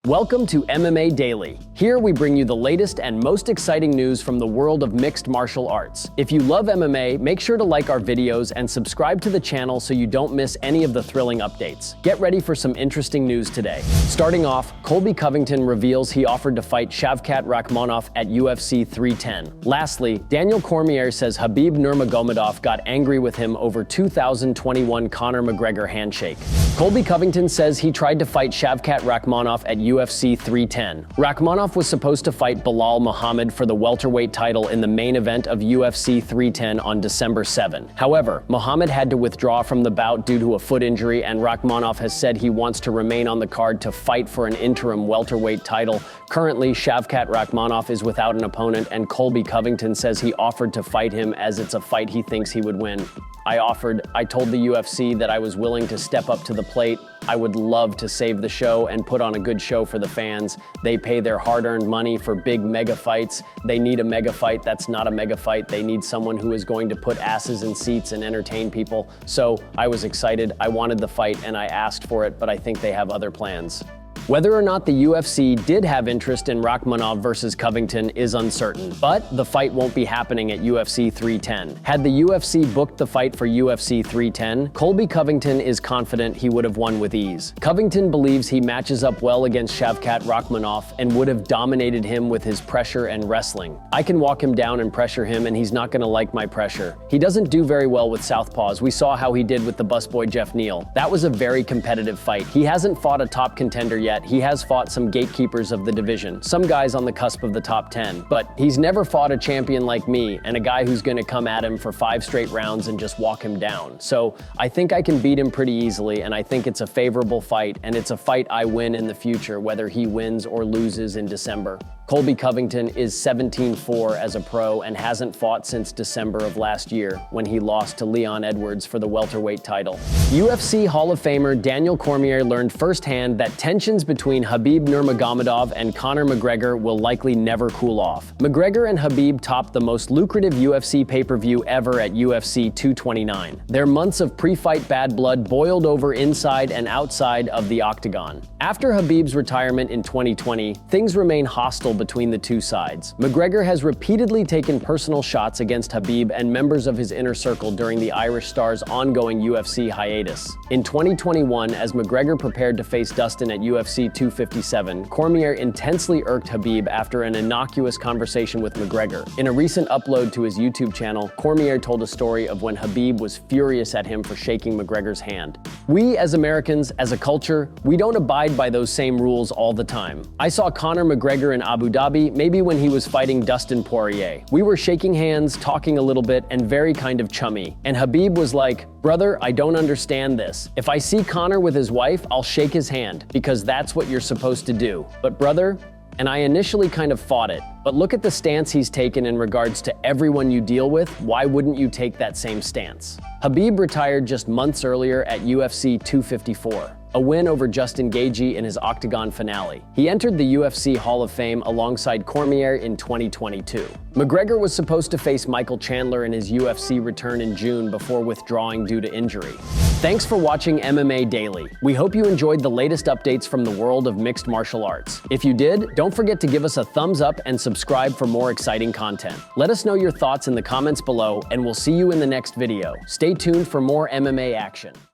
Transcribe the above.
Welcome to MMA Daily. Here we bring you the latest and most exciting news from the world of mixed martial arts. If you love MMA, make sure to like our videos and subscribe to the channel so you don't miss any of the thrilling updates. Get ready for some interesting news today. Starting off, Colby Covington reveals he offered to fight Shavkat Rakhmonov at UFC 310. Lastly, Daniel Cormier says Khabib Nurmagomedov got angry with him over 2021 Conor McGregor handshake. Colby Covington says he tried to fight Shavkat Rakhmonov at UFC 310. Rakhmonov was supposed to fight Belal Muhammad for the welterweight title in the main event of UFC 310 on December 7. However, Muhammad had to withdraw from the bout due to a foot injury, and Rakhmonov has said he wants to remain on the card to fight for an interim welterweight title. Currently, Shavkat Rakhmonov is without an opponent, and Colby Covington says he offered to fight him as it's a fight he thinks he would win. I told the UFC that I was willing to step up to the plate. I would love to save the show and put on a good show for the fans. They pay their hard-earned money for big mega fights. They need a mega fight that's not a mega fight. They need someone who is going to put asses in seats and entertain people. So I was excited. I wanted the fight and I asked for it, but I think they have other plans. Whether or not the UFC did have interest in Rakhmonov versus Covington is uncertain, but the fight won't be happening at UFC 310. Had the UFC booked the fight for UFC 310, Colby Covington is confident he would have won with ease. Covington believes he matches up well against Shavkat Rakhmonov and would have dominated him with his pressure and wrestling. I can walk him down and pressure him, and he's not going to like my pressure. He doesn't do very well with southpaws. We saw how he did with the busboy Jeff Neal. That was a very competitive fight. He hasn't fought a top contender yet. He has fought some gatekeepers of the division, some guys on the cusp of the top 10, but he's never fought a champion like me and a guy who's going to come at him for 5 straight rounds and just walk him down. So I think I can beat him pretty easily, and I think it's a favorable fight, and it's a fight I win in the future, whether he wins or loses in December. Colby Covington is 17-4 as a pro and hasn't fought since December of last year when he lost to Leon Edwards for the welterweight title. UFC Hall of Famer Daniel Cormier learned firsthand that tensions between Khabib Nurmagomedov and Conor McGregor will likely never cool off. McGregor and Khabib topped the most lucrative UFC pay-per-view ever at UFC 229. Their months of pre-fight bad blood boiled over inside and outside of the octagon. After Khabib's retirement in 2020, things remain hostile between the two sides. McGregor has repeatedly taken personal shots against Khabib and members of his inner circle during the Irish star's ongoing UFC hiatus. In 2021, as McGregor prepared to face Dustin at UFC 257, Cormier intensely irked Khabib after an innocuous conversation with McGregor. In a recent upload to his YouTube channel, Cormier told a story of when Khabib was furious at him for shaking McGregor's hand. We as Americans, as a culture, we don't abide by those same rules all the time. I saw Conor McGregor in Abu Dhabi, maybe when he was fighting Dustin Poirier. We were shaking hands, talking a little bit, and very kind of chummy. And Khabib was like, "Brother, I don't understand this. If I see Conor with his wife, I'll shake his hand, because that's what you're supposed to do. But brother," and I initially kind of fought it, but look at the stance he's taken in regards to everyone you deal with. Why wouldn't you take that same stance? Khabib retired just months earlier at UFC 254. A win over Justin Gaethje in his Octagon finale. He entered the UFC Hall of Fame alongside Cormier in 2022. McGregor was supposed to face Michael Chandler in his UFC return in June before withdrawing due to injury. Thanks for watching MMA Daily. We hope you enjoyed the latest updates from the world of mixed martial arts. If you did, don't forget to give us a thumbs up and subscribe for more exciting content. Let us know your thoughts in the comments below, and we'll see you in the next video. Stay tuned for more MMA action.